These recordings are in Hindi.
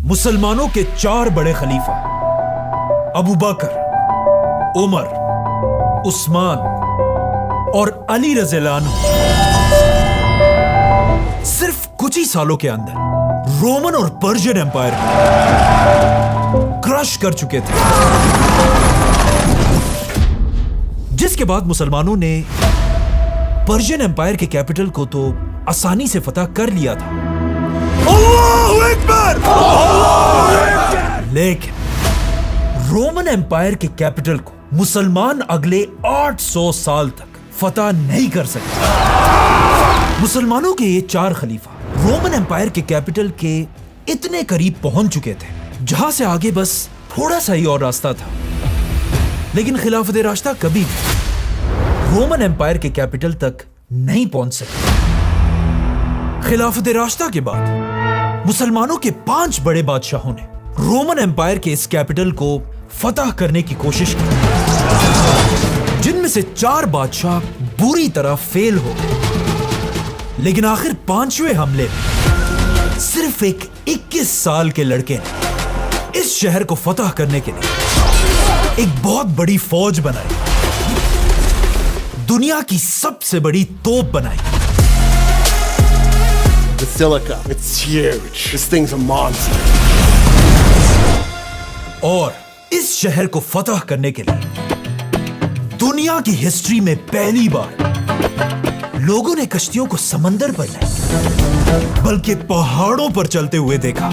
मुसलमानों के 4 बड़े खलीफा अबू बकर, उमर, उस्मान और अली रज़ियल्लाहु अन्हु सिर्फ कुछ ही सालों के अंदर रोमन और पर्शियन एम्पायर क्रश कर चुके थे, जिसके बाद मुसलमानों ने पर्शियन एम्पायर के कैपिटल को तो आसानी से फतह कर लिया था। अल्लाहु अकबर! लेकिन रोमन एम्पायर के कैपिटल को मुसलमान अगले 800 साल तक फतह नहीं कर सके। मुसलमानों के ये 4 खलीफा रोमन एम्पायर के कैपिटल के इतने करीब पहुंच चुके थे जहां से आगे बस थोड़ा सा ही और रास्ता था, लेकिन खिलाफत राशिदा कभी भी रोमन एम्पायर के कैपिटल तक नहीं पहुंच सके। खिलाफत राशिदा के बाद मुसलमानों के 5 बड़े बादशाहों ने रोमन एम्पायर के इस कैपिटल को फतह करने की कोशिश की, जिनमें से 4 बादशाह बुरी तरह फेल हो गए। लेकिन आखिर 5वें हमले में सिर्फ एक 21 साल के लड़के ने इस शहर को फतह करने के लिए एक बहुत बड़ी फौज बनाई, दुनिया की सबसे बड़ी तोप बनाई। Basilica, it's huge. This thing's a monster. और इस शहर को फतह करने के लिए दुनिया की हिस्ट्री में पहली बार लोगों ने कश्तियों को समंदर पर नहीं बल्कि पहाड़ों पर चलते हुए देखा।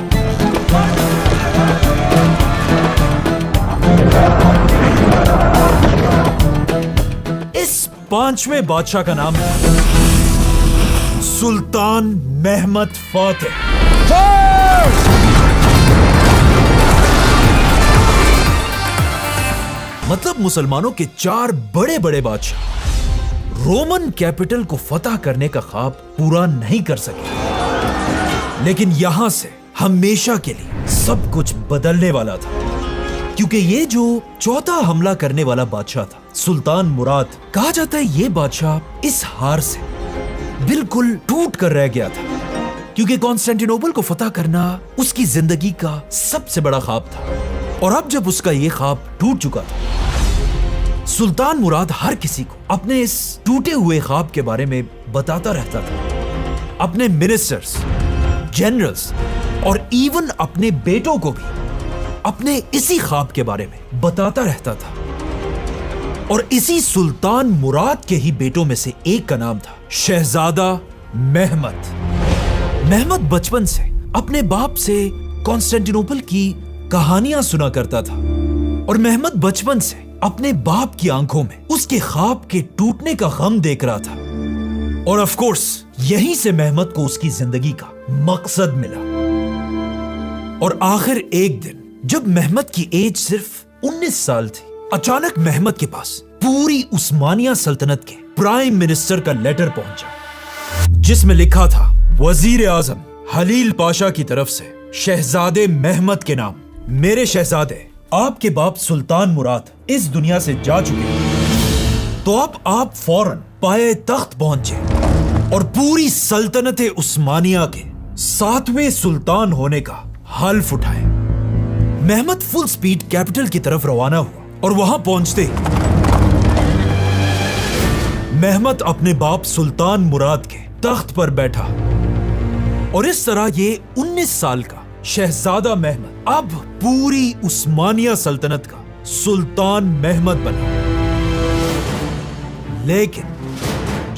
इस 5वें बादशाह का नाम है सुल्तान महमद फातिह। मतलब मुसलमानों के 4 बड़े बड़े बादशाह रोमन कैपिटल को फतह करने का ख्वाब पूरा नहीं कर सके। लेकिन यहां से हमेशा के लिए सब कुछ बदलने वाला था, क्योंकि ये जो चौथा हमला करने वाला बादशाह था सुल्तान मुराद, कहा जाता है ये बादशाह इस हार से बिल्कुल टूट कर रह गया था, क्योंकि कॉन्स्टेंटिनोपल को फतह करना उसकी जिंदगी का सबसे बड़ा ख्वाब था। और अब जब उसका ये ख्वाब टूट चुका था, सुल्तान मुराद हर किसी को अपने इस टूटे हुए ख्वाब के बारे में बताता रहता था। अपने मिनिस्टर्स, जनरल्स और इवन अपने बेटों को भी अपने इसी ख्वाब के बारे में बताता रहता था। और इसी सुल्तान मुराद के ही बेटों में से एक का नाम था शहजादा महमद। महमद बचपन से अपने बाप से कॉन्स्टेंटिनोपल की कहानियां सुना करता था, और महमद बचपन से अपने बाप की आंखों में उसके ख्वाब के टूटने का गम देख रहा था। और ऑफ कोर्स यहीं से महमद को उसकी जिंदगी का मकसद मिला। और आखिर एक दिन जब महमद की एज सिर्फ 19 साल थी, अचानक महमद के पास पूरी उस्मानिया सल्तनत के प्राइम मिनिस्टर का लेटर पहुंचा, जिसमें लिखा था वजीर आजम हलील पाशा की तरफ से शहजादे महमद के नाम, मेरे शहजादे, आपके बाप सुल्तान मुराद इस दुनिया से जा चुके हैं, तो अब आप फौरन पाए तख्त पहुंचे और पूरी सल्तनत उस्मानिया के 7वें सुल्तान होने का हल्फ उठाए। महमद फुल स्पीड कैपिटल की तरफ रवाना हुआ, और वहां पहुंचते ही महमद अपने बाप सुल्तान मुराद के तख्त पर बैठा, और इस तरह ये 19 साल का शहजादा महमद अब पूरी उस्मानिया सल्तनत का सुल्तान महमद बना। लेकिन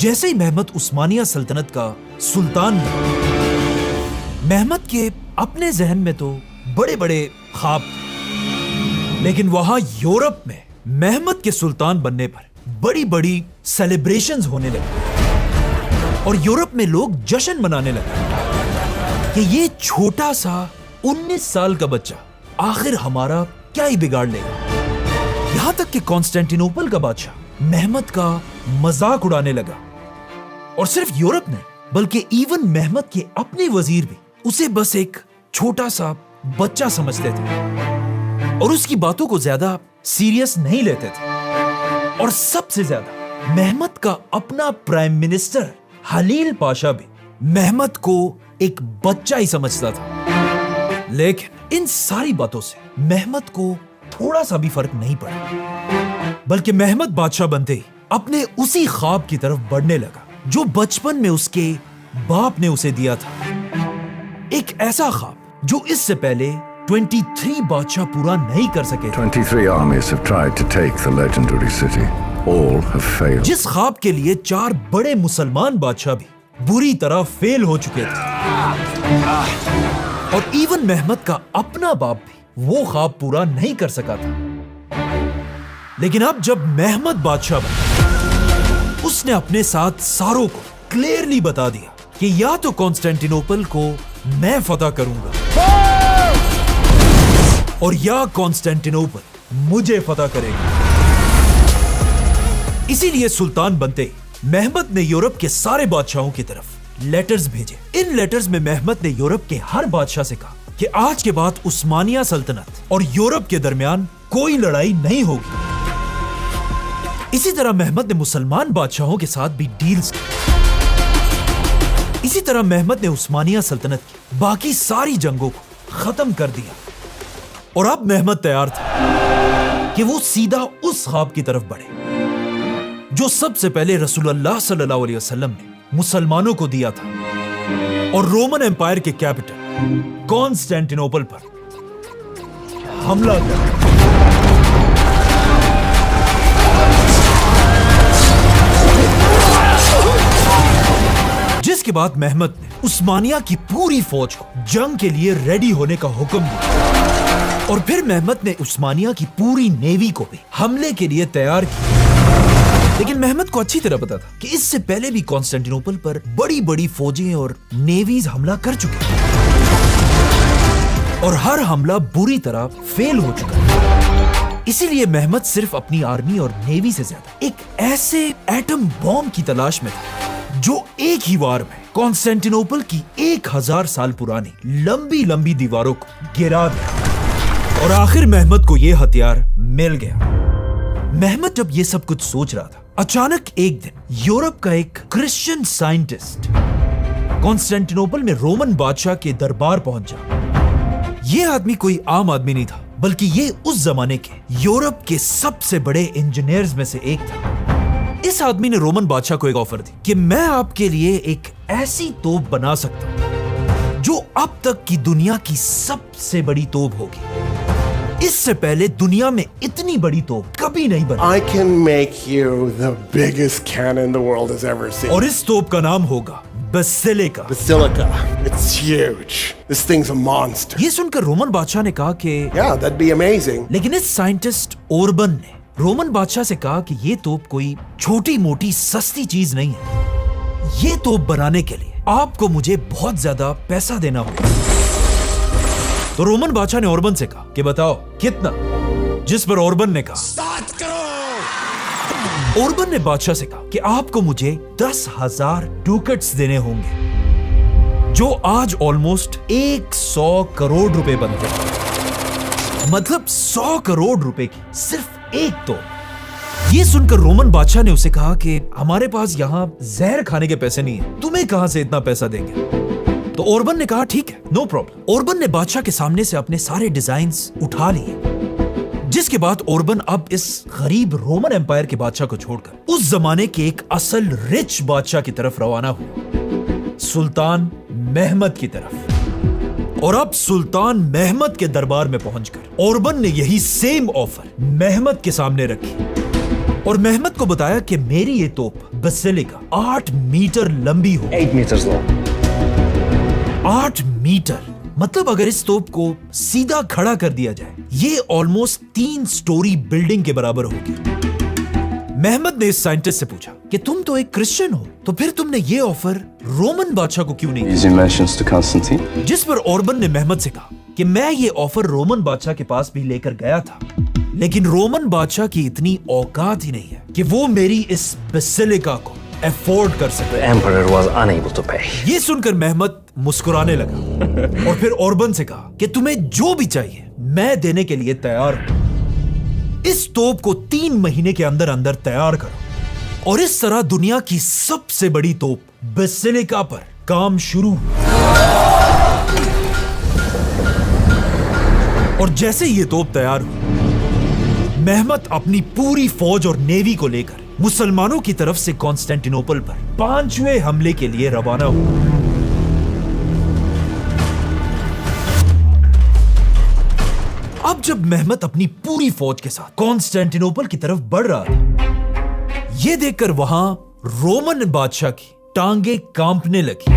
जैसे ही महमद उस्मानिया सल्तनत का सुल्तान बना, महमद के अपने जहन में तो बड़े बड़े ख्वाब थे, लेकिन वहां यूरोप में महमद के सुल्तान बनने पर बड़ी बड़ी सेलिब्रेशंस होने लगे, और यूरोप में लोग जश्न मनाने लगे कि ये छोटा सा 19 साल का बच्चा आखिर हमारा क्या ही बिगाड़ लेगा। यहां तक कि कॉन्स्टेंटिनोपल का बादशाह महमद का मजाक उड़ाने लगा, और सिर्फ यूरोप ने बल्कि इवन महमद के अपने वजीर भी उसे बस एक छोटा सा बच्चा समझते थे और उसकी बातों को ज्यादा सीरियस नहीं लेते थे। और सबसे ज्यादा महमद का अपना प्राइम मिनिस्टर हलील पाशा भी महमद को एक बच्चा ही समझता था। लेकिन इन सारी बातों से मेहमद को थोड़ा सा भी फर्क नहीं पड़ा, बल्कि मेहमद बादशाह बनते ही अपने उसी ख्वाब की तरफ बढ़ने लगा जो बचपन में उसके बाप ने उसे दिया था। एक ऐसा ख्वाब जो इससे पहले 23 बादशाह पूरा नहीं कर सके थे। 23 armies have tried to take the legendary city. All have failed. जिस ख्वाब के लिए 4 बड़े मुसलमान बादशाह भी बुरी तरह फेल हो चुके थे, और इवन मेहमद का अपना बाप भी वो ख्वाब पूरा नहीं कर सका था। लेकिन अब जब मेहमद बादशाह बना, उसने अपने साथ सारों को क्लियरली बता दिया कि या तो कॉन्स्टेंटिनोपल को मैं फतह करूंगा और या कॉन्स्टेंटिनोपल मुझे फतह करेगा। इसीलिए सुल्तान बनते ही मेहमद ने यूरोप के सारे बादशाहों की तरफ लेटर्स भेजे। इन लेटर्स में मेहमद ने यूरोप के हर बादशाह से कहा कि आज के बाद उस्मानिया सल्तनत और यूरोप के दरमियान कोई लड़ाई नहीं होगी। इसी तरह मेहमद ने मुसलमान बादशाहों के साथ भी डील्स की। इसी तरह मेहमद ने उस्मानिया सल्तनत की बाकी सारी जंगों को खत्म कर दिया। और अब मेहमद तैयार था कि वो सीधा उस ख्वाब की तरफ बढ़े जो सबसे पहले रसूलुल्लाह सल्लल्लाहु अलैहि वसल्लम ने मुसलमानों को दिया था, और रोमन एम्पायर के कैपिटल कॉन्स्टेंटिनोपल पर हमला किया। जिसके बाद मेहमद ने उस्मानिया की पूरी फौज को जंग के लिए रेडी होने का हुक्म दिया, और फिर मेहमद ने उस्मानिया की पूरी नेवी को भी हमले के लिए तैयार किया। लेकिन मेहमद को अच्छी तरह पता था कि इससे पहले भी कॉन्स्टेंटिनोपल पर बड़ी बड़ी फौजें और नेवीज हमला कर चुके हैं, और हर हमला बुरी तरह फेल हो चुका है। इसीलिए मेहमद सिर्फ अपनी आर्मी और नेवी से ज्यादा एक ऐसे एटम बॉम्ब की तलाश में था जो एक ही वार में कॉन्स्टेंटिनोपल की 1000 साल पुरानी लंबी लंबी दीवारों को गिरा दिया। और आखिर मेहमद को यह हथियार मिल गया। मेहमद जब ये सब कुछ सोच रहा था, अचानक एक दिन यूरोप का एक क्रिश्चियन साइंटिस्ट कॉन्स्टेंटिनोपल में रोमन बादशाह के दरबार पहुंचा। यह आदमी कोई आम आदमी नहीं था, बल्कि ये उस जमाने के यूरोप के सबसे बड़े इंजीनियर्स में से एक था। इस आदमी ने रोमन बादशाह को एक ऑफर दी कि मैं आपके लिए एक ऐसी तोप बना सकता हूं जो अब तक की दुनिया की सबसे बड़ी तोप होगी। इससे पहले दुनिया में इतनी बड़ी तोप कभी नहीं बनी। I can make you the biggest cannon the world has ever seen. और इस तोप का नाम होगा basilica. Basilica. It's huge. This thing's a monster. ये सुनकर रोमन बादशाह ने कहा कि Yeah, that'd be amazing. लेकिन इस साइंटिस्ट ओरबन ने रोमन बादशाह से कहा कि ये तोप कोई छोटी मोटी सस्ती चीज नहीं है। ये तोप बनाने के लिए आपको मुझे बहुत ज्यादा पैसा देना होगा। तो रोमन बादशाह ने ओरबन से कहा कि बताओ कितना, जिस पर ओरबन ने कहा 7 करोड़। ओरबन ने बादशाह से कहा कि आपको मुझे 10,000 डुकेट्स देने होंगे, जो आज ऑलमोस्ट 100 करोड़ रुपए बनते हैं। मतलब 100 करोड़ रुपए की सिर्फ एक तोप। ये सुनकर रोमन बादशाह ने उसे कहा कि हमारे पास यहाँ जहर खाने के पैसे नहीं है, तुम्हें कहां से इतना पैसा देंगे। तो ओरबन ने कहा ठीक है, नो प्रॉब्लम। ओरबन ने बादशाह के सामने से अपने सारे डिजाइन्स उठा लिए, जिसके बाद ओरबन अब इस गरीब रोमन एम्पायर के बादशाह को छोड़कर उस जमाने के एक असल रिच बादशाह की तरफ रवाना हुआ, सुल्तान मेहमद की तरफ। और अब सुल्तान मेहमद के दरबार में पहुंचकर ओरबन ने यही सेम ऑफर मेहमद के सामने रखी, और मेहमद को बताया कि मेरी ये तोप बेसिलिका 8 मीटर लंबी हो। 8 meters long. 8 मीटर, मतलब अगर इस तोप को सीधा खड़ा कर दिया जाए, ये ऑलमोस्ट 3 स्टोरी बिल्डिंग के बराबर होगी। मेहमद ने इस साइंटिस्ट से पूछा कि तुम तो एक क्रिश्चियन हो, तो फिर तुमने ये ऑफर रोमन बादशाह को क्यों नहीं दिया? Easy mentions to Constantine. जिस पर ओरबन ने मेहमद से कहा कि मैं ये ऑफर रोमन बादशाह के पास भी लेकर गया था, लेकिन रोमन बादशाह की इतनी औकात ही नहीं है कि वो मेरी इस बेसिलिका को अफोर्ड कर सके। The emperor was unable to pay. ये सुनकर मेहमद मुस्कुराने लगा और फिर ओरबन से कहा कि तुम्हें जो भी चाहिए मैं देने के लिए तैयार हूं। इस तोप को 3 महीने के अंदर अंदर तैयार करो। और इस तरह दुनिया की सबसे बड़ी तोप बेसिलिका पर काम शुरू हुआ। और जैसे ये तोप तैयार हुई, मेहमत अपनी पूरी फौज और नेवी को लेकर मुसलमानों की तरफ से कॉन्स्टेंटिनोपल पर 5वें हमले के लिए रवाना हुआ। अब जब मेहमत अपनी पूरी फौज के साथ कॉन्स्टेंटिनोपल की तरफ बढ़ रहा था, यह देखकर वहां रोमन बादशाह की टांगे कांपने लगी,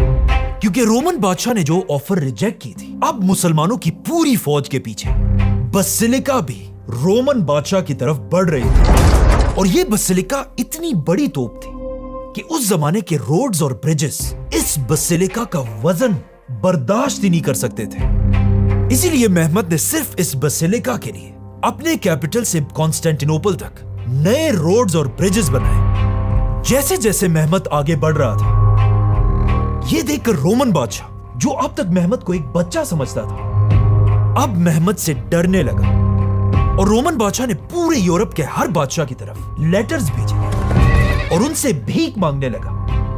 क्योंकि रोमन बादशाह ने जो ऑफर रिजेक्ट की थी, अब मुसलमानों की पूरी फौज के पीछे बसिलिका भी रोमन बादशाह की तरफ बढ़ रही थी। और यह बसिलिका इतनी बड़ी तोप थी कि उस जमाने के रोड्स और ब्रिजेस इस बसिलिका का वजन बर्दाश्त ही नहीं कर सकते थे। इसीलिए मेहमत ने सिर्फ इस बसिलिका के लिए अपने कैपिटल से कॉन्स्टेंटिनोपल तक नए रोड्स और ब्रिजेस बनाए। जैसे जैसे मेहमत आगे बढ़ रहा था, यह देखकर रोमन बादशाह, जो अब तक मेहमत को एक बच्चा समझता था, अब मेहमत से डरने लगा। और रोमन बादशाह ने पूरे यूरोप के हर बादशाह की तरफ लेटर्स भेजे और उनसे भीख मांगने लगा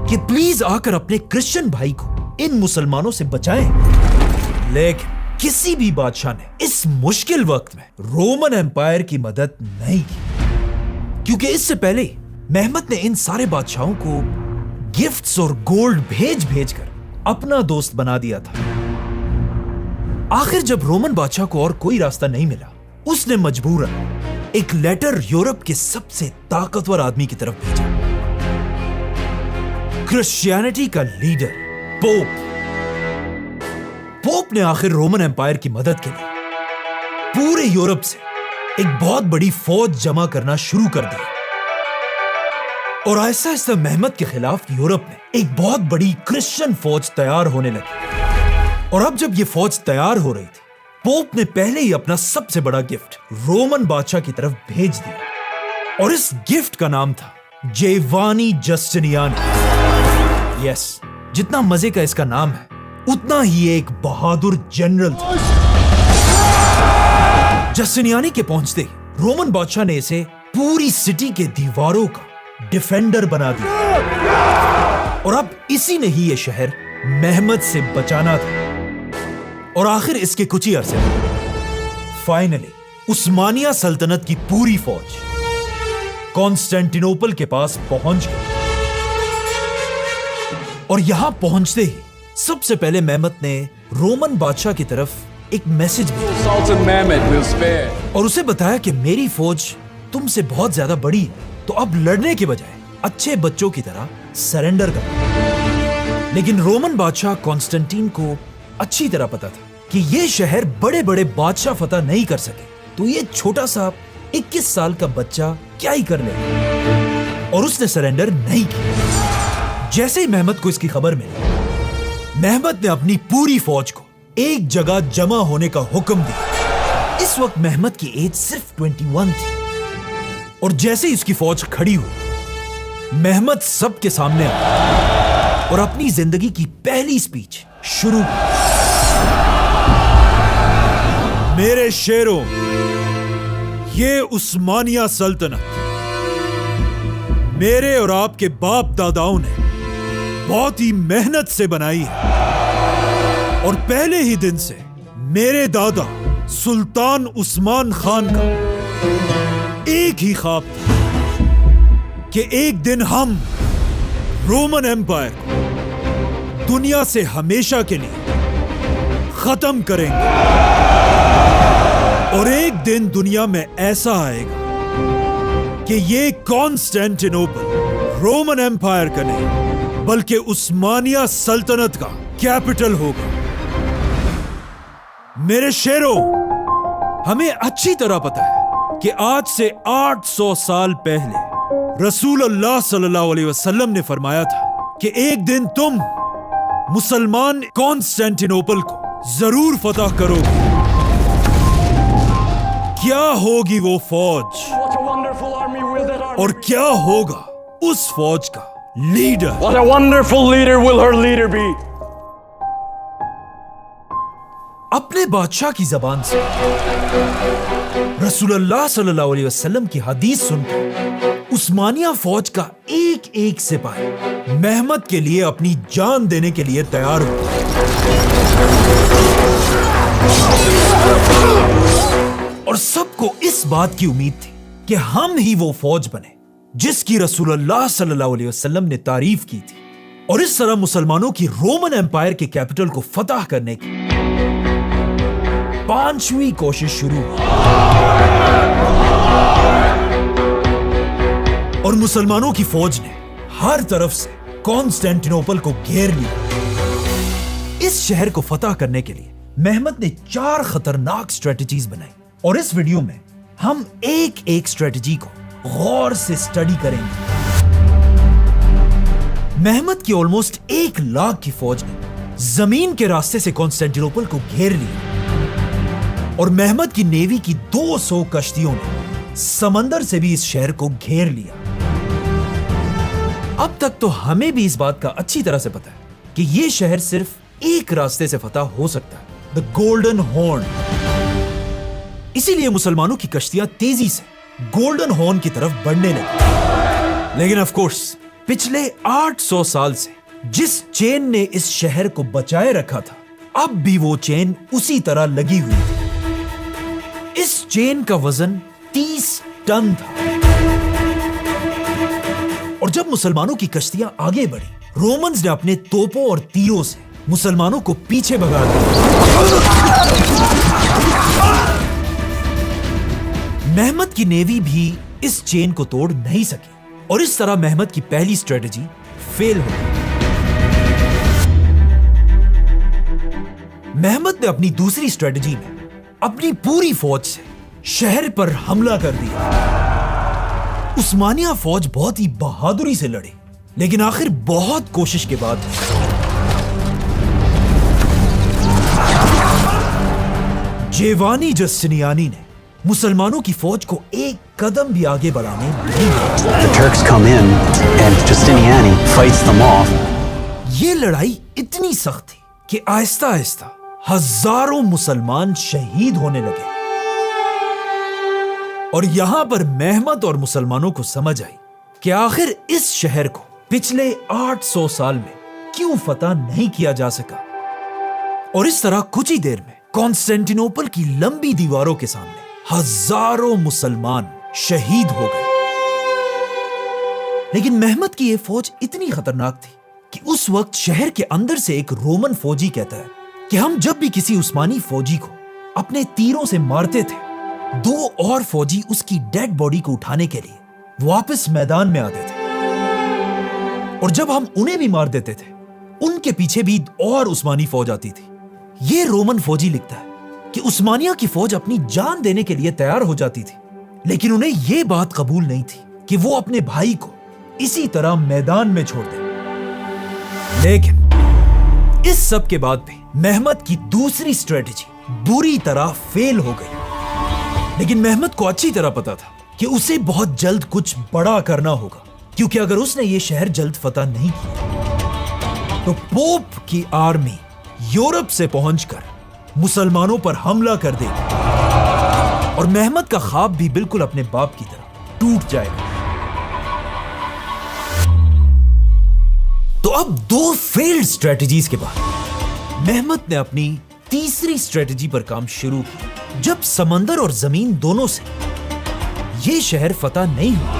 कि प्लीज आकर अपने क्रिश्चियन भाई को इन मुसलमानों से बचाएं। लेकिन किसी भी बादशाह ने इस मुश्किल वक्त में रोमन एम्पायर की मदद नहीं की, क्योंकि इससे पहले मेहमत ने इन सारे बादशाहों को गिफ्ट्स और गोल्ड भेज भेजकर अपना दोस्त बना दिया था। आखिर जब रोमन बादशाह को और कोई रास्ता नहीं मिला, उसने मजबूरन एक लेटर यूरोप के सबसे ताकतवर आदमी की तरफ भेजा, क्रिश्चियनिटी का लीडर पोप। पोप ने आखिर रोमन एम्पायर की मदद के लिए पूरे यूरोप से एक बहुत बड़ी फौज जमा करना शुरू कर दिया। और ऐसा ऐसा मेहमत के खिलाफ यूरोप में एक बहुत बड़ी क्रिश्चियन फौज तैयार होने लगी। और अब जब यह फौज तैयार हो रही थी, पोप ने पहले ही अपना सबसे बड़ा गिफ्ट रोमन बादशाह की तरफ भेज दिया। और इस गिफ्ट का नाम था जेवानी जस्टिनियानी। यस, जितना मजे का इसका नाम है, उतना ही एक बहादुर जनरल था। जस्टिनियानी के पहुंचते ही रोमन बादशाह ने इसे पूरी सिटी के दीवारों का डिफेंडर बना दिया। और अब इसी ने ही यह शहर मेहमत से बचाना था। और आखिर इसके कुछ ही अरसे में फाइनली उस्मानिया सल्तनत की पूरी फौज कॉन्स्टेंटिनोपल के पास पहुंच गई। और यहां पहुंचते ही सबसे पहले मेहमत ने रोमन बादशाह की तरफ एक मैसेज भेजा और उसे बताया कि मेरी फौज तुमसे बहुत ज्यादा बड़ी है, तो अब लड़ने के बजाय अच्छे बच्चों की तरह सरेंडर करो। लेकिन रोमन बादशाह कॉन्स्टेंटीन को अच्छी तरह पता था कि यह शहर बड़े बड़े बादशाह फतह नहीं कर सके, तो यह छोटा सा 21 साल का बच्चा क्या ही कर लेगा। और उसने सरेंडर नहीं किया। जैसे ही मेहमत को इसकी खबर मिली, मेहमत ने अपनी पूरी फौज को एक जगह जमा होने का हुक्म दिया। इस वक्त मेहमत की एज सिर्फ 21 थी। और जैसे ही उसकी फौज खड़ी हुई, मेहमत सबके सामने आया और अपनी जिंदगी की पहली स्पीच शुरू की। मेरे शेरों, ये उस्मानिया सल्तनत मेरे और आपके बाप दादाओं ने बहुत ही मेहनत से बनाई है। और पहले ही दिन से मेरे दादा सुल्तान उस्मान खान का एक ही ख्वाब था कि एक दिन हम रोमन एम्पायर को दुनिया से हमेशा के लिए खत्म करेंगे। और एक दिन दुनिया में ऐसा आएगा कि ये कॉन्स्टेंटिनोपल रोमन एम्पायर का नहीं, बल्कि उस्मानिया सल्तनत का कैपिटल होगा। मेरे शेरों, हमें अच्छी तरह पता है कि आज से 800 साल पहले रसूलुल्लाह सल्लल्लाहु अलैहि वसल्लम ने फरमाया था कि एक दिन तुम मुसलमान कॉन्स्टेंटिनोपल को जरूर फतह करोगे। क्या होगी वो फौज और क्या होगा उस फौज का leader? What a wonderful leader will her leader be? अपने बादशाह की जबान से रसूलुल्लाह सल्लल्लाहु अलैहि वसल्लम की हदीस सुनकर उस्मानिया फौज का एक एक सिपाही मेहमत के लिए अपनी जान देने के लिए तैयार हुआ। को इस बात की उम्मीद थी कि हम ही वो फौज बने जिसकी रसूलुल्लाह सल्लल्लाहु अलैहि वसल्लम ने तारीफ की थी, और इस तरह मुसलमानों की रोमन एम्पायर के कैपिटल को फतह करने की 5वीं कोशिश शुरू हुई और मुसलमानों की फौज ने हर तरफ से कॉन्स्टेंटिनोपल को घेर लिया। इस शहर को फतह करने के लिए मेहमत ने 4 खतरनाक स्ट्रेटजीज बनाई और इस वीडियो में हम एक एक स्ट्रेटजी को गौर से स्टडी करेंगे। मेहमत की ऑलमोस्ट 1 लाख की फौज ने जमीन के रास्ते से कॉन्स्टेंटिनोपल को घेर लिया और मेहमत की नेवी की 200 कश्तियों ने समंदर से भी इस शहर को घेर लिया। अब तक तो हमें भी इस बात का अच्छी तरह से पता है कि यह शहर सिर्फ एक रास्ते से फतह हो सकता है, द गोल्डन हॉर्न। इसीलिए मुसलमानों की कश्तियां तेजी से गोल्डन हॉर्न की तरफ बढ़ने लगी। लेकिन ऑफ कोर्स पिछले 800 साल से जिस चेन ने इस शहर को बचाए रखा था, अब भी वो चेन उसी तरह लगी हुई थी। इस चेन का वजन 30 टन था और जब मुसलमानों की कश्तियां आगे बढ़ी, रोमन्स ने अपने तोपों और तीरों से मुसलमानों को पीछे भगा दिया। मेहमत की नेवी भी इस चेन को तोड़ नहीं सकी और इस तरह मेहमत की पहली स्ट्रेटजी फेल हो गई। मेहमत ने अपनी दूसरी स्ट्रेटजी में अपनी पूरी फौज से शहर पर हमला कर दिया। उस्मानिया फौज बहुत ही बहादुरी से लड़ी, लेकिन आखिर बहुत कोशिश के बाद जेवानी जस्टिनियानी ने मुसलमानों की फौज को एक कदम भी आगे बढ़ाने नहीं दिया। The Turks come in and Justiniani fights them off. ये लड़ाई इतनी सख्त थी कि आहिस्ता आहिस्ता हजारों मुसलमान शहीद होने लगे और यहां पर मेहमत और मुसलमानों को समझ आई कि आखिर इस शहर को पिछले 800 साल में क्यों फतह नहीं किया जा सका। और इस तरह कुछ ही देर में कॉन्स्टेंटिनोपल की लंबी दीवारों के सामने हजारों मुसलमान शहीद हो गए। लेकिन मेहमत की यह फौज इतनी खतरनाक थी कि उस वक्त शहर के अंदर से एक रोमन फौजी कहता है कि हम जब भी किसी उस्मानी फौजी को अपने तीरों से मारते थे, 2 और फौजी उसकी डेड बॉडी को उठाने के लिए वापस मैदान में आते थे और जब हम उन्हें भी मार देते थे, उनके पीछे भी और उस्मानी फौज आती थी। यह रोमन फौजी लिखता है कि उस्मानिया की फौज अपनी जान देने के लिए तैयार हो जाती थी, लेकिन उन्हें यह बात कबूल नहीं थी कि वो अपने भाई को इसी तरह मैदान में छोड़ दें। लेकिन इस सब के बाद भी मेहमत की दूसरी स्ट्रेटजी बुरी तरह फेल हो गई। लेकिन मेहमत को अच्छी तरह पता था कि उसे बहुत जल्द कुछ बड़ा करना होगा, क्योंकि अगर उसने ये शहर जल्द फतह नहीं किया तो पोप की आर्मी यूरोप से पहुंचकर मुसलमानों पर हमला कर देगी और मेहमत का ख्वाब भी बिल्कुल अपने बाप की तरह टूट जाएगा। तो अब 2 फेल्ड स्ट्रेटजीज के बाद मेहमत ने अपनी तीसरी स्ट्रेटजी पर काम शुरू किया। जब समंदर और जमीन दोनों से यह शहर फतह नहीं हुआ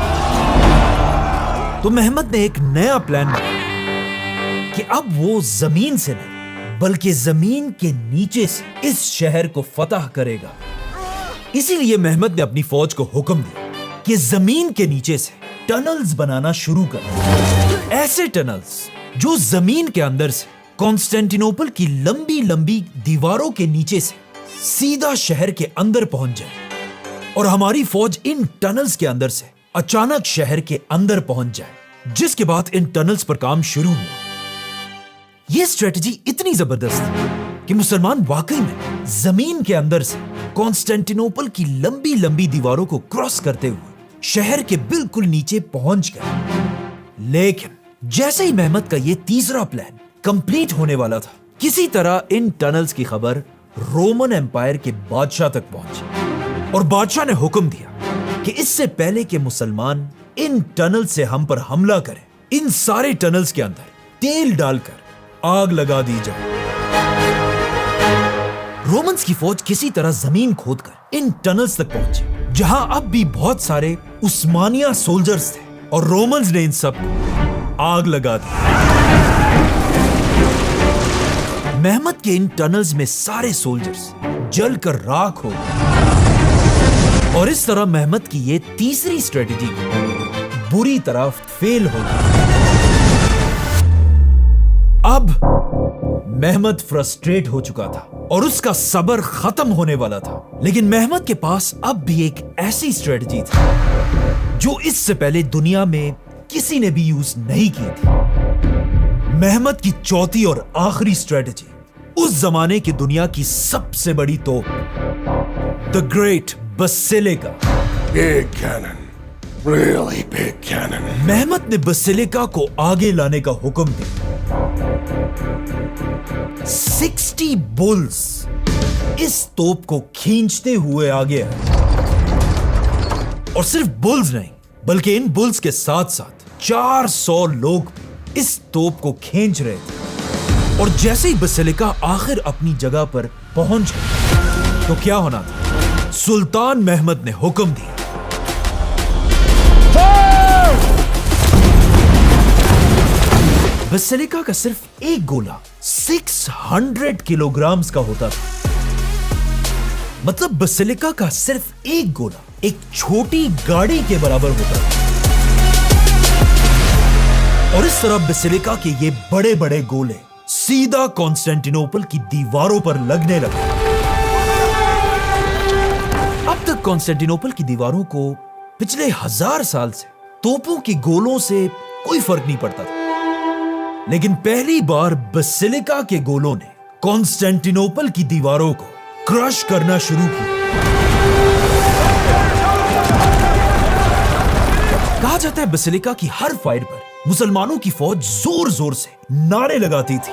तो मेहमत ने एक नया प्लान बनाया कि अब वो जमीन से नहीं बल्कि जमीन के नीचे से इस शहर को फतह करेगा। इसीलिए मेहमत ने अपनी फौज को हुक्म दिया कि जमीन के नीचे से टनल्स बनाना शुरू कर। ऐसे टनल्स जो जमीन के अंदर से कॉन्स्टेंटिनोपल की लंबी लंबी दीवारों के नीचे से सीधा शहर के अंदर पहुंच जाए और हमारी फौज इन टनल्स के अंदर से अचानक शहर के अंदर पहुंच जाए, जिसके बाद इन टनल्स पर काम शुरू हुआ। यह स्ट्रेटजी इतनी जबरदस्त थी कि मुसलमान वाकई में जमीन के अंदर से कॉन्स्टेंटिनोपल की लंबी लंबी दीवारों को क्रॉस करते हुए शहर के बिल्कुल नीचे पहुंच गए। लेकिन जैसे ही मेहमत का यह तीसरा प्लान कंप्लीट होने वाला था, किसी तरह इन टनल्स की खबर रोमन एम्पायर के बादशाह तक पहुंची और बादशाह ने हुक्म दिया कि इससे पहले कि मुसलमान इन टनल से हम पर हमला करें, इन सारे टनल्स के अंदर तेल डालकर आग लगा दी जाए। रोमन्स की फौज किसी तरह जमीन खोदकर इन टनल्स तक पहुंची, जहां अब भी बहुत सारे उस्मानिया सोल्जर्स थे, और रोमन्स ने इन सब को आग लगा दी। मेहमत के इन टनल्स में सारे सोल्जर्स जलकर राख हो गए, और इस तरह मेहमत की ये तीसरी स्ट्रेटेजी बुरी तरह फेल हो गई। अब मेहमत फ्रस्ट्रेट हो चुका था और उसका सब्र खत्म होने वाला था, लेकिन मेहमत के पास अब भी एक ऐसी स्ट्रेटजी थी जो इससे पहले दुनिया में किसी ने भी यूज नहीं की थी। मेहमत की चौथी और आखिरी स्ट्रेटजी उस जमाने की दुनिया की सबसे बड़ी तोप, the great basilica. Big cannon. Really big cannon. मेहमत ने बसिलिका को आगे लाने का हुक्म दिया। 60 बुल्स इस तोप को खींचते हुए आगे आए, और सिर्फ बुल्स नहीं बल्कि इन बुल्स के साथ साथ 400 लोग इस तोप को खींच रहे थे। और जैसे ही बसिलिका आखिर अपनी जगह पर पहुंच गई तो क्या होना था? सुल्तान मेहमद ने हुक्म दिया, बसिलिका का सिर्फ एक गोला 600 किलोग्राम का होता था। मतलब बसिलिका का सिर्फ एक गोला एक छोटी गाड़ी के बराबर होता था। और इस तरह बसिलिका के ये बड़े बड़े गोले सीधा कॉन्स्टेंटिनोपल की दीवारों पर लगने लगे। अब तक कॉन्स्टेंटिनोपल की दीवारों को पिछले 1000 साल से तोपों के गोलों से कोई फर्क नहीं पड़ता था, लेकिन पहली बार बसिलिका के गोलों ने कॉन्स्टेंटिनोपल की दीवारों को क्रश करना शुरू किया। कहा जाता है बसिलिका की हर फायर पर मुसलमानों की फौज जोर जोर से नारे लगाती थी,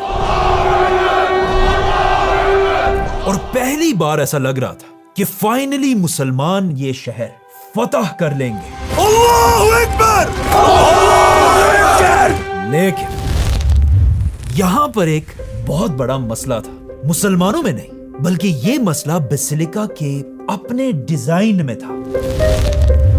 और पहली बार ऐसा लग रहा था कि फाइनली मुसलमान ये शहर फतह कर लेंगे। अल्लाहु अकबर! लेकिन यहां पर एक बहुत बड़ा मसला था, मुसलमानों में नहीं बल्कि यह मसला बसिलिका के अपने डिजाइन में था।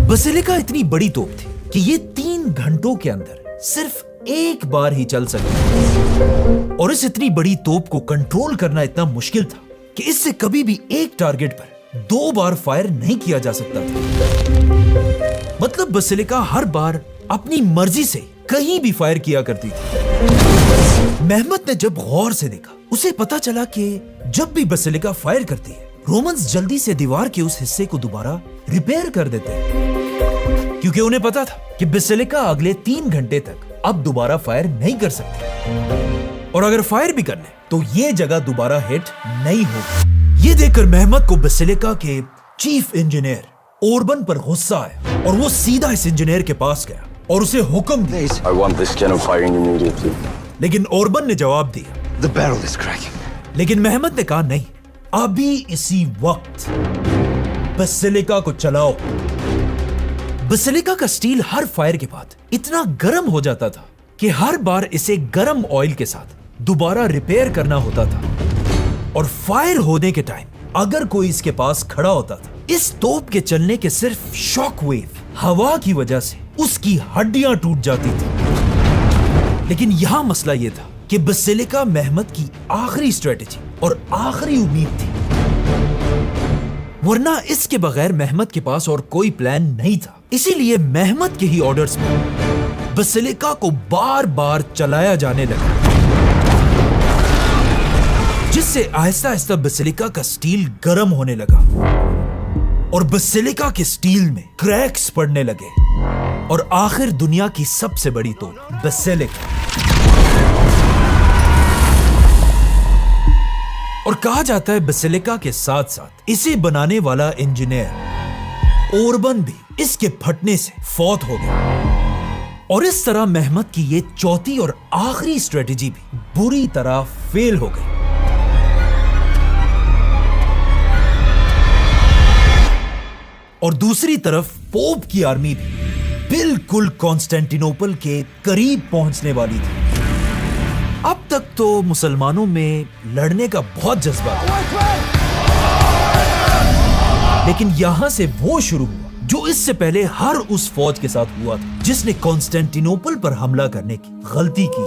बसिलिका इतनी बड़ी तोप थी कि ये 3 घंटों के अंदर सिर्फ एक बार ही चल सकती, और इस इतनी बड़ी तोप को कंट्रोल करना इतना मुश्किल था कि इससे कभी भी एक टारगेट पर 2 बार फायर नहीं किया जा सकता था। मतलब बसिलिका हर बार अपनी मर्जी से कहीं भी फायर किया करती थी। मेहमत ने जब गौर से देखा, उसे पता चला कि जब भी बसिलिका फायर करती है, रोमन्स जल्दी से दीवार के उस हिस्से को दोबारा रिपेयर कर देते हैं, क्योंकि उन्हें पता था कि बसिलिका अगले 3 घंटे तक अब दोबारा फायर नहीं कर सकती, और अगर फायर भी कर ले तो ये जगह दोबारा हिट नहीं होगी। ये देखकर मेहमत को बसिलिका के चीफ इंजीनियर ओरबन पर गुस्सा आया, और वो सीधा इस इंजीनियर के पास गया और उसे हुक्म दिया। I want this cannon firing immediately. लेकिन ओरबन ने जवाब दिया, The barrel is cracking. लेकिन मेहमत ने कहा नहीं, अभी इसी वक्त बसिलिका को चलाओ। बसिलिका का स्टील हर फायर के बाद इतना गर्म हो जाता था कि हर बार इसे गर्म ऑयल के साथ दोबारा रिपेयर करना होता था, और फायर होने के टाइम अगर कोई इसके पास खड़ा होता था, इस तोप के चलने के सिर्फ शॉक वेव हवा की वजह से उसकी हड्डियां टूट जाती थी। लेकिन यहां मसला यह था कि बसिलिका मेहमत की आखिरी स्ट्रेटेजी और आखिरी उम्मीद थी, वरना इसके बगैर मेहमत के पास और कोई प्लान नहीं था। इसीलिए मेहमत के ही ऑर्डर्स में बसिलिका को बार बार चलाया जाने लगा, जिससे आहिस्ता आहिस्ता बसिलिका का स्टील गर्म होने लगा और बसिलिका के स्टील में क्रैक्स पड़ने लगे, और आखिर दुनिया की सबसे बड़ी तोप बसिलिका। और कहा जाता है बसिलिका के साथ साथ इसे बनाने वाला इंजीनियर ओरबन भी इसके फटने से फौत हो गया, और इस तरह मेहमत की ये चौथी और आखिरी स्ट्रेटेजी भी बुरी तरह फेल हो गई। और दूसरी तरफ पोप की आर्मी भी बिल्कुल कॉन्स्टेंटिनोपल के करीब पहुंचने वाली थी। अब तक तो मुसलमानों में लड़ने का बहुत जज्बा था, लेकिन यहां से वो शुरू हुआ जो इससे पहले हर उस फौज के साथ हुआ था जिसने कॉन्स्टेंटिनोपल पर हमला करने की गलती की।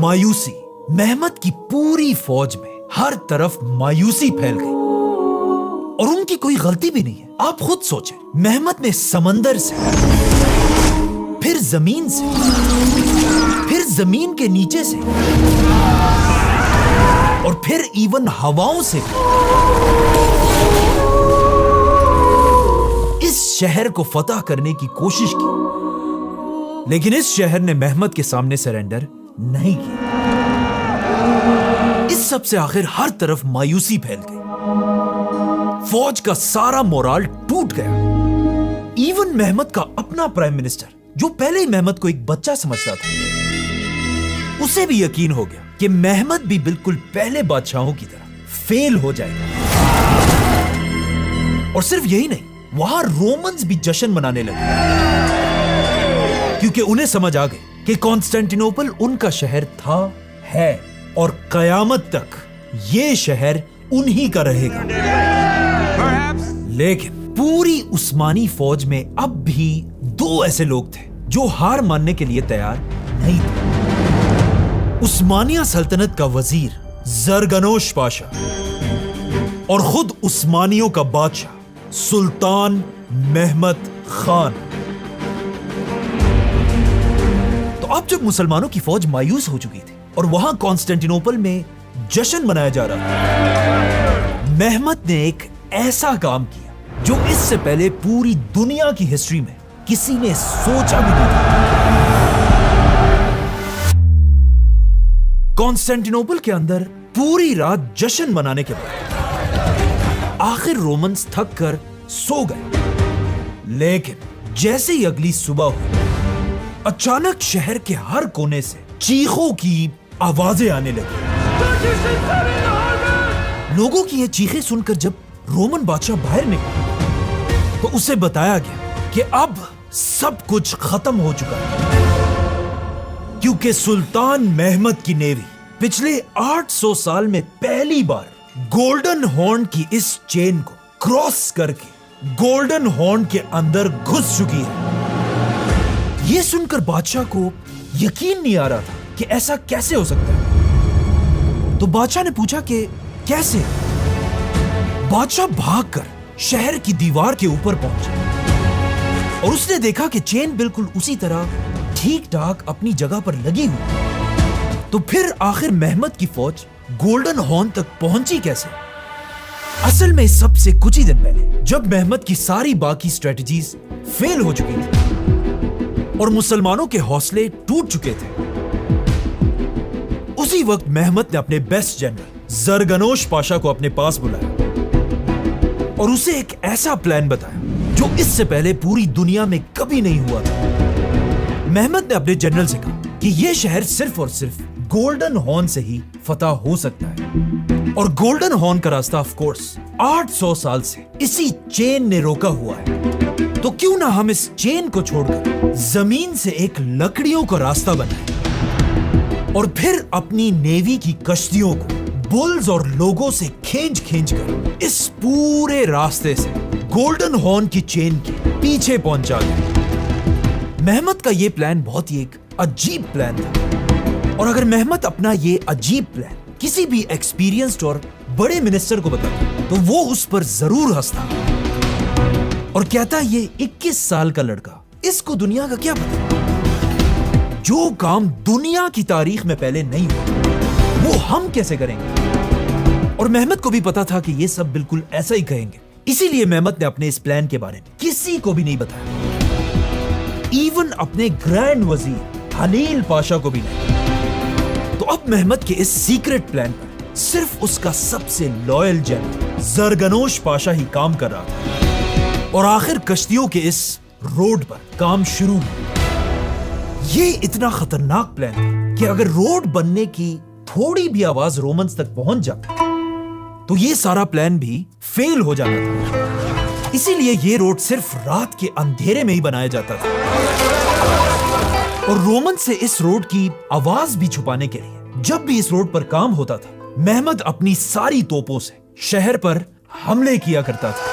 मायूसी। मेहमत की पूरी फौज में हर तरफ मायूसी फैल गई और उनकी कोई गलती भी नहीं है। आप खुद सोचें, मेहमत ने समंदर से, फिर जमीन से, फिर जमीन के नीचे से और फिर इवन हवाओं से इस शहर को फतह करने की कोशिश की, लेकिन इस शहर ने मेहमत के सामने सरेंडर नहीं किया। इस सब से आखिर हर तरफ मायूसी फैल गई, फौज का सारा मोराल टूट गया। इवन मेहमत का अपना प्राइम मिनिस्टर, जो पहले ही मेहमत को एक बच्चा समझता था, उसे भी यकीन हो गया कि मेहमत भी बिल्कुल पहले बादशाहों की तरह फेल हो जाएगा। और सिर्फ यही नहीं, वहां रोमन्स भी जश्न मनाने लगे क्योंकि उन्हें समझ आ गई कि कॉन्स्टेंटिनोपल उनका शहर था, है और कयामत तक ये शहर उन्हीं का रहेगा। लेकिन पूरी उस्मानी फौज में अब भी दो ऐसे लोग थे जो हार मानने के लिए तैयार नहीं थे। उस्मानिया सल्तनत का वजीर जरगनोश पाशा और खुद उस्मानियों का बादशाह सुल्तान मेहमत खान। तो अब जब मुसलमानों की फौज मायूस हो चुकी थी और वहां कॉन्स्टेंटिनोपल में जश्न मनाया जा रहा था, मेहमत ने एक ऐसा काम किया जो इससे पहले पूरी दुनिया की हिस्ट्री में किसी ने सोचा भी नहीं था। कॉन्स्टेंटिनोपल के अंदर पूरी रात जश्न मनाने के बाद आखिर रोमन्स थक कर सो गए। लेकिन जैसे ही अगली सुबह हुई, अचानक शहर के हर कोने से चीखों की आवाजें आने लगी। लोगों की ये चीखें सुनकर जब रोमन बादशाह बाहर निकला तो उसे बताया गया कि अब सब कुछ खत्म हो चुका है, क्योंकि सुल्तान मेहमत की नेवी पिछले 800 साल में पहली बार गोल्डन हॉर्न की इस चेन को क्रॉस करके गोल्डन हॉर्न के अंदर घुस चुकी है। यह सुनकर बादशाह को यकीन नहीं आ रहा था कि ऐसा कैसे हो सकता है। तो बादशाह ने पूछा कि कैसे? बादशाह भागकर शहर की दीवार के ऊपर पहुंचा और उसने देखा कि चेन बिल्कुल उसी तरह ठीक ठाक अपनी जगह पर लगी हुई। तो फिर आखिर मेहमत की फौज गोल्डन हॉर्न तक पहुंची कैसे? असल में सबसे कुछ ही दिन पहले जब मेहमत की सारी बाकी स्ट्रेटजीज फेल हो चुकी थी और मुसलमानों के हौसले टूट चुके थे, उसी वक्त मेहमत ने अपने बेस्ट जनरल जरगनोश पाशा को अपने पास बुलाया और उसे एक ऐसा प्लान बताया जो इससे पहले पूरी दुनिया में कभी नहीं हुआ था। मेहमत ने अपने जनरल से कहा कि यह शहर सिर्फ और सिर्फ गोल्डन हॉर्न से ही फतह हो सकता है और गोल्डन हॉर्न का रास्ता ऑफ कोर्स 800 साल से इसी चेन ने रोका हुआ है। तो क्यों ना हम इस चेन को छोड़कर जमीन से एक लकड़ियों का रास्ता बनाएं और फिर अपनी नेवी की कश्तियों को बुल्स और लोगों से खींच कर इस पूरे रास्ते से गोल्डन हॉर्न की चेन के पीछे पहुंचा दें। मेहमत का यह प्लान बहुत ही एक अजीब प्लान था और अगर मेहमत अपना ये अजीब प्लान किसी भी एक्सपीरियंस्ड और बड़े मिनिस्टर को बताता तो वो उस पर जरूर हंसता और कहता ये 21 साल का लड़का, इसको दुनिया का क्या पता? जो काम दुनिया की तारीख में पहले नहीं हुआ वो हम कैसे करेंगे? और मेहमत को भी पता था कि ये सब बिल्कुल ऐसा ही कहेंगे, इसीलिए मेहमत ने अपने इस प्लान के बारे में किसी को भी नहीं बताया, इवन अपने ग्रैंड वजीर हलील पाशा को भी नहीं। तो अब मेहमत के इस सीक्रेट प्लान पर सिर्फ उसका सबसे लॉयल जनरल जरगनोश पाशा ही काम कर रहा था और आखिर कश्तियों के इस रोड पर काम शुरू हुआ। ये इतना खतरनाक प्लान था कि अगर रोड बनने की थोड़ी भी आवाज रोमन्स तक पहुंच जाती तो ये सारा प्लान भी फेल हो जाता था। इसीलिए ये रोड सिर्फ रात के अंधेरे में ही बनाया जाता था और रोमन से इस रोड की आवाज भी छुपाने के लिए जब भी इस रोड पर काम होता था, मेहमत अपनी सारी तोपों से शहर पर हमले किया करता था।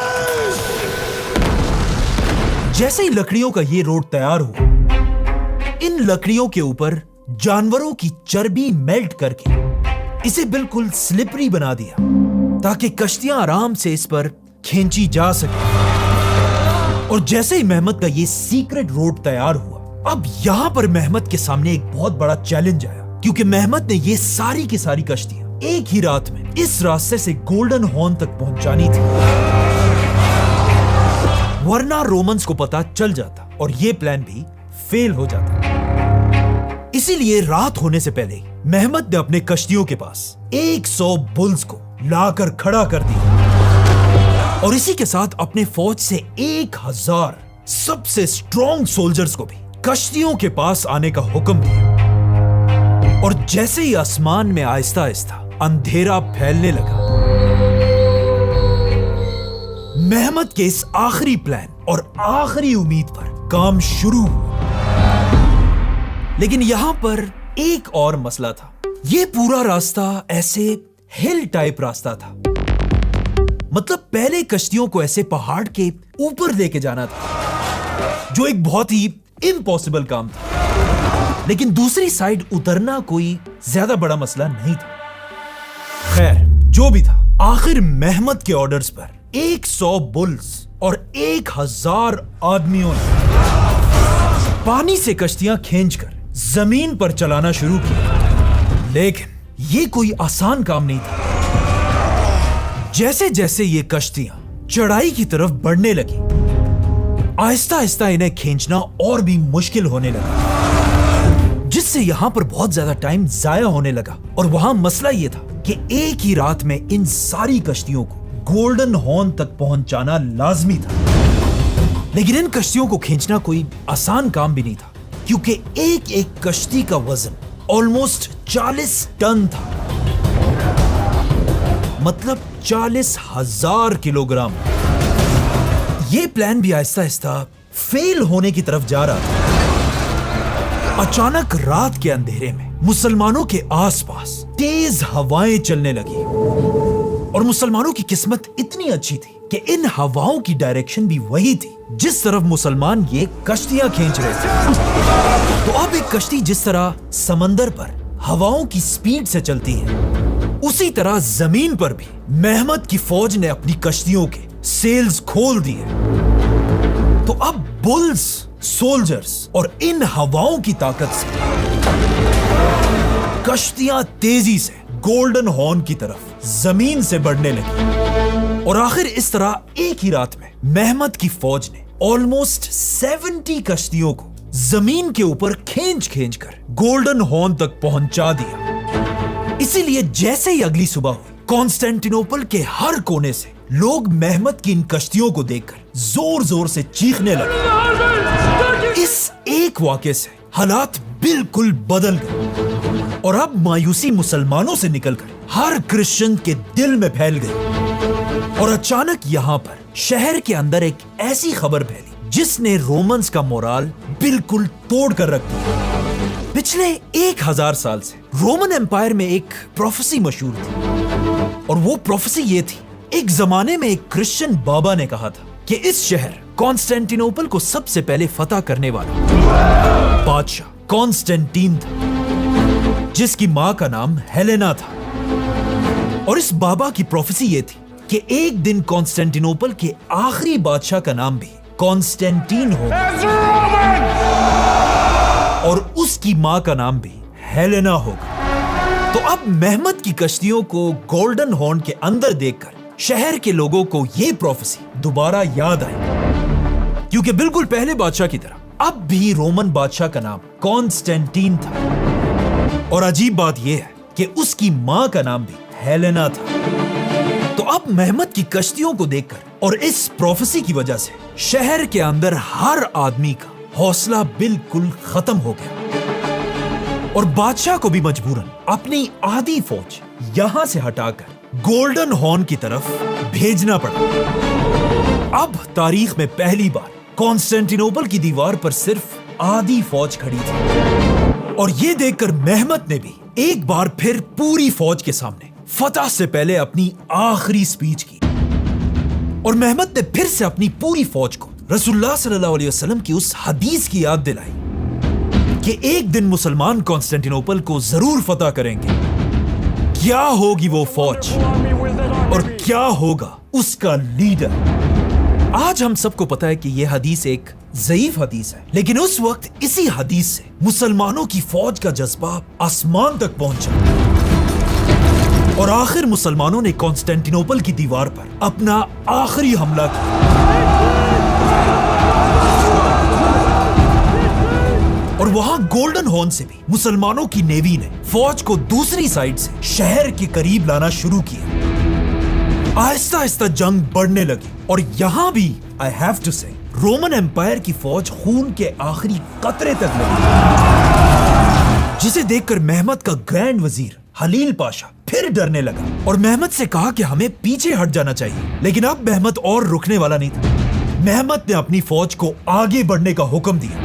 जैसे ही लकड़ियों का ये रोड तैयार हुआ, इन लकड़ियों के ऊपर जानवरों की चर्बी मेल्ट करके इसे बिल्कुल स्लिपरी बना दिया ताकि कश्तियां आराम से इस पर खींची जा सके। और जैसे ही मेहमत का ये सीक्रेट रोड तैयार हुआ, अब यहां पर मेहमत के सामने एक बहुत बड़ा चैलेंज आया, क्योंकि मेहमत ने ये सारी की सारी कश्तियां एक ही रात में इस रास्ते से गोल्डन हॉर्न तक पहुंचानी थी, वरना रोमन्स को पता चल जाता और ये प्लान भी फेल हो जाता। इसीलिए रात होने से पहले मेहमत ने अपने कश्तियों के पास 100 बुल्स को लाकर खड़ा कर दिया और इसी के साथ अपने फौज से 1000 सबसे स्ट्रॉन्ग सोल्जर्स को भी कश्तियों के पास आने का हुक्म दिया। और जैसे ही आसमान में आहिस्ता आहिस्ता अंधेरा फैलने लगा, मेहमत के इस आखिरी प्लान और आखिरी उम्मीद पर काम शुरू हुआ। लेकिन यहां पर एक और मसला था। यह पूरा रास्ता ऐसे हिल टाइप रास्ता था, मतलब पहले कश्तियों को ऐसे पहाड़ के ऊपर लेके जाना था, जो एक बहुत ही इम्पॉसिबल काम था। लेकिन दूसरी साइड उतरना कोई ज्यादा बड़ा मसला नहीं था। खैर, जो भी था, आखिर मेहमत के ऑर्डर्स पर 100 बुल्स और 1000 आदमियों ने पानी से कश्तियां खींचकर जमीन पर चलाना शुरू किया। लेकिन यह कोई आसान काम नहीं था। जैसे जैसे ये कश्तियां चढ़ाई की तरफ बढ़ने लगी, आहिस्ता आहिस्ता इन्हें खींचना और भी मुश्किल होने लगा, जिससे यहां पर बहुत ज्यादा टाइम जाया होने लगा। और वहां मसला यह था कि एक ही रात में इन सारी कश्तियों को गोल्डन हॉर्न तक पहुंचाना लाजमी था। लेकिन इन कश्तियों को खींचना कोई आसान काम भी नहीं था, क्योंकि एक एक कश्ती का वजन ऑलमोस्ट 40 टन था, मतलब 40,000 किलोग्राम। यह प्लान भी आहिस्ता आहिस्ता फेल होने की तरफ जा रहा था। अचानक रात के अंधेरे में मुसलमानों के आसपास तेज हवाएं चलने लगी और मुसलमानों की किस्मत इतनी अच्छी थी कि इन हवाओं की डायरेक्शन भी वही थी जिस तरफ मुसलमान ये कश्तियां खींच रहे थे। तो अब एक कश्ती जिस तरह समंदर पर हवाओं की स्पीड से चलती है, उसी तरह जमीन पर भी मेहमत की फौज ने अपनी कश्तियों के सेल्स खोल दिए। तो अब बुल्स, सोल्जर्स और इन हवाओं की ताकत से कश्तियां तेजी से गोल्डन हॉर्न की तरफ जमीन से बढ़ने लगी। और आखिर इस तरह एक ही रात में मेहमत की फौज ने ऑलमोस्ट 70 कश्तियों को जमीन के ऊपर खींच खींच कर गोल्डन हॉर्न तक पहुंचा दिया। इसीलिए जैसे ही अगली सुबह हुई, कॉन्स्टेंटिनोपल के हर कोने से लोग मेहमत की इन कश्तियों को देखकर जोर जोर से चीखने लगे। इस एक वाक़े से हालात बिल्कुल बदल गए और अब मायूसी मुसलमानों से निकलकर हर क्रिश्चियन के दिल में फैल गई। और अचानक यहां पर शहर के अंदर एक ऐसी खबर फैली जिसने रोमन्स का मोराल बिल्कुल तोड़ कर रख दिया। पिछले 1000 साल से रोमन एम्पायर में एक प्रोफेसी मशहूर थी और वो प्रोफेसी ये थी, एक जमाने में एक क्रिश्चियन बाबा ने कहा था कि इस शहर कॉन्स्टेंटिनोपल को सबसे पहले फतह करने वाला बादशाह कॉन्स्टेंटीन था, जिसकी मां का नाम हेलेना था। और इस बाबा की प्रोफेसी ये थी कि एक दिन कॉन्स्टेंटिनोपल के आखिरी बादशाह का नाम भी कॉन्स्टेंटीन होगा और उसकी मां का नाम भी हेलेना होगा। तो अब मेहमत की कश्तियों को गोल्डन हॉर्न के अंदर देखकर शहर के लोगों को यह प्रोफेसी दोबारा याद आई, क्योंकि बिल्कुल पहले बादशाह की तरह अब भी रोमन बादशाह का नाम कॉन्स्टेंटीन था। और अजीब बात यह है कि उसकी मां का नाम भी हेलेना था। तो अब मेहमत की कश्तियों को देखकर और इस प्रोफेसी की वजह से शहर के अंदर हर आदमी का हौसला बिल्कुल खत्म हो गया और बादशाह को भी मजबूरन अपनी आधी फौज यहां से हटाकर गोल्डन हॉर्न की तरफ भेजना पड़ा। अब तारीख में पहली बार कॉन्स्टेंटिनोपल की दीवार पर सिर्फ आधी फौज खड़ी थी और यह देखकर मेहमत ने भी एक बार फिर पूरी फौज के सामने फतह से पहले अपनी आखिरी स्पीच की और मेहमत ने फिर से अपनी पूरी फौज को रसूलुल्लाह सल्लल्लाहु अलैहि वसल्लम की उस हदीस की याद दिलाई कि एक दिन मुसलमान कॉन्स्टेंटिनोपल को जरूर फतह करेंगे। क्या होगी वो फौज और क्या होगा उसका लीडर। आज हम सबको पता है कि यह हदीस एक ज़ईफ हदीस है, लेकिन उस वक्त इसी हदीस से मुसलमानों की फौज का जज्बा आसमान तक पहुंचा और आखिर मुसलमानों ने कॉन्स्टेंटिनोपल की दीवार पर अपना आखिरी हमला किया और वहां गोल्डन हॉर्न से भी मुसलमानों की नेवी ने फौज को दूसरी साइड से शहर के करीब लाना शुरू किया। आहिस्ता आहिस्ता जंग बढ़ने लगी और यहां भी आई हैव टू से रोमन एम्पायर की फौज खून के आखिरी कतरे तक लगी, जिसे देखकर मेहमत का ग्रैंड वजीर हलील पाशा फिर डरने लगा और मेहमत से कहा कि हमें पीछे हट जाना चाहिए। लेकिन अब मेहमत और रुकने वाला नहीं था। मेहमत ने अपनी फौज को आगे बढ़ने का हुक्म दिया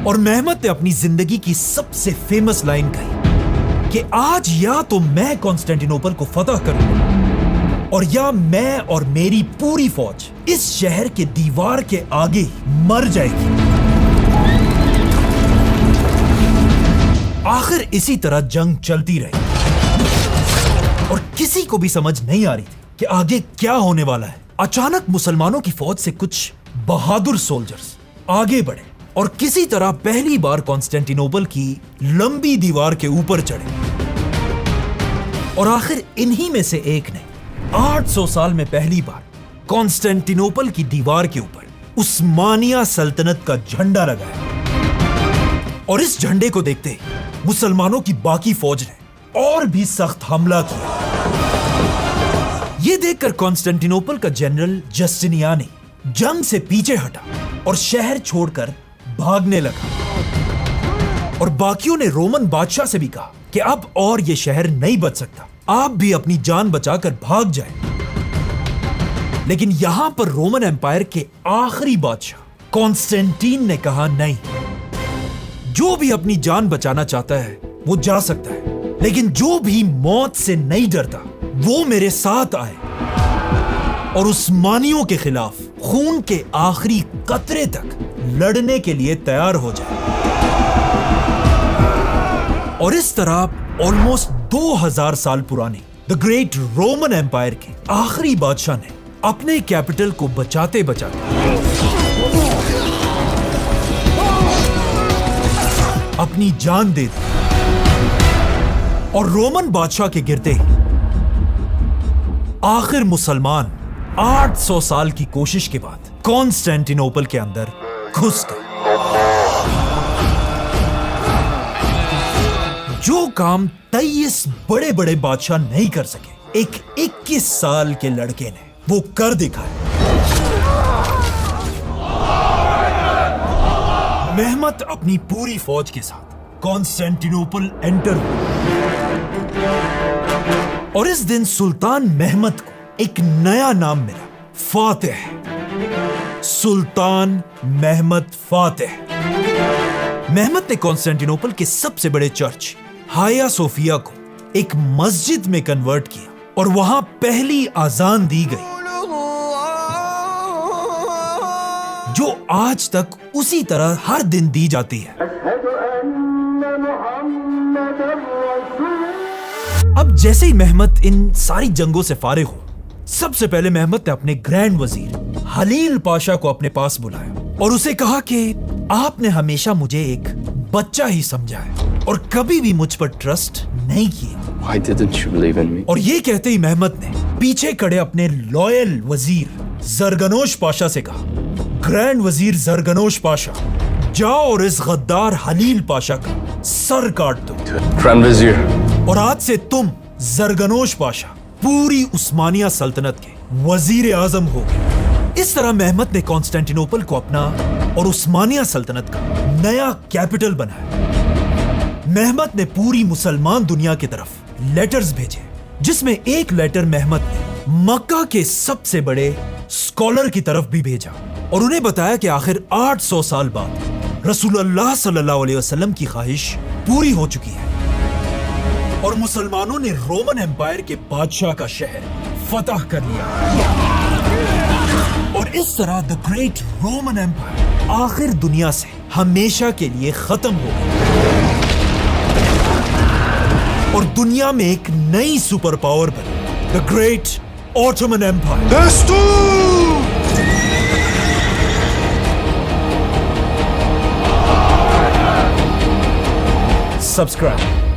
और मेहमत ने अपनी जिंदगी की सबसे फेमस लाइन कही कि आज या तो मैं कॉन्स्टेंटिनोपल को फतह करूंगा और या मैं और मेरी पूरी फौज इस शहर के दीवार के आगे मर जाएगी। आखिर इसी तरह जंग चलती रही और किसी को भी समझ नहीं आ रही थी कि आगे क्या होने वाला है। अचानक मुसलमानों की फौज से कुछ बहादुर सोल्जर्स आगे बढ़े और किसी तरह पहली बार कॉन्स्टेंटिनोपल की लंबी दीवार के ऊपर चढ़े और आखिर इन्हीं में से एक ने 800 साल में पहली बार कॉन्स्टेंटिनोपल की दीवार के ऊपर उस्मानिया सल्तनत का झंडा लगाया और इस झंडे को देखते ही मुसलमानों की बाकी फौज ने और भी सख्त हमला किया। यह देखकर कॉन्स्टेंटिनोपल का जनरल जस्टिनियानी जंग से पीछे हटा और शहर छोड़कर भागने लगा और बाकियों ने रोमन बादशाह से भी कहा कि अब और यह शहर नहीं बच सकता, आप भी अपनी जान बचाकर भाग जाएं। लेकिन यहां पर रोमन एम्पायर के आखिरी बादशाह कॉन्स्टेंटीन ने कहा नहीं, जो भी अपनी जान बचाना चाहता है वो जा सकता है, लेकिन जो भी मौत से नहीं डरता वो मेरे साथ आए और उस्मानियों के खिलाफ खून के आखिरी कतरे तक लड़ने के लिए तैयार हो जाए। और इस तरह ऑलमोस्ट 2000 साल पुराने द ग्रेट रोमन एम्पायर के आखिरी बादशाह ने अपने कैपिटल को बचाते बचाते अपनी जान दे दी और रोमन बादशाह के गिरते ही आखिर मुसलमान 800 साल की कोशिश के बाद कॉन्स्टेंटिनोपल के अंदर घुस गए। जो काम 23 बड़े बड़े बादशाह नहीं कर सके, एक 21 साल के लड़के ने वो कर दिखाया। मेहमत अपनी पूरी फौज के साथ कॉन्स्टेंटिनोपल एंटर हुआ और इस दिन सुल्तान मेहमत को एक नया नाम मिला, फातिह। सुल्तान मेहमत फातिह। मेहमत ने कॉन्स्टेंटिनोपल के सबसे बड़े चर्च हाया सोफिया को एक मस्जिद में कन्वर्ट किया और वहां पहली अजान दी गई, जो आज तक उसी तरह हर दिन दी जाती है। अब जैसे ही मेहमत इन सारी जंगों से फारिग हो, सबसे पहले मेहमत ने अपने ग्रैंड वजीर हलील पाशा को अपने पास बुलाया और उसे कहा कि आपने हमेशा मुझे एक बच्चा ही समझा है और कभी भी मुझ पर ट्रस्ट नहीं किया। Why didn't you believe in me? और ये कहते ही मेहमत ने पीछे खड़े अपने लॉयल वजीर जरगनोश पाशा से कहा, ग्रैंड वजीर जरगनोश पाशा, जाओ और इस गद्दार हलील पाशा का सर काट दो। Grand Vizier. और आज से तुम जरगनोश पाशा पूरी उस्मानिया सल्तनत के वजीर आजम हो गए। इस तरह मेहमत ने कॉन्स्टेंटिनोपल को अपना और उस्मानिया सल्तनत का नया कैपिटल बनाया। मेहमत ने पूरी मुसलमान दुनिया की तरफ लेटर्स भेजे, जिसमें एक लेटर मेहमत ने मक्का के सबसे बड़े स्कॉलर की तरफ भी भेजा और उन्हें बताया कि आखिर 800 साल बाद रसूलुल्लाह सल्लल्लाहु अलैहि वसल्लम की ख्वाहिश पूरी हो चुकी है और मुसलमानों ने रोमन एम्पायर के बादशाह का शहर फतह कर लिया। किस तरह द ग्रेट रोमन एम्पायर आखिर दुनिया से हमेशा के लिए खत्म हो गया और दुनिया में एक नई सुपर पावर बनी, the great Ottoman empire. Subscribe.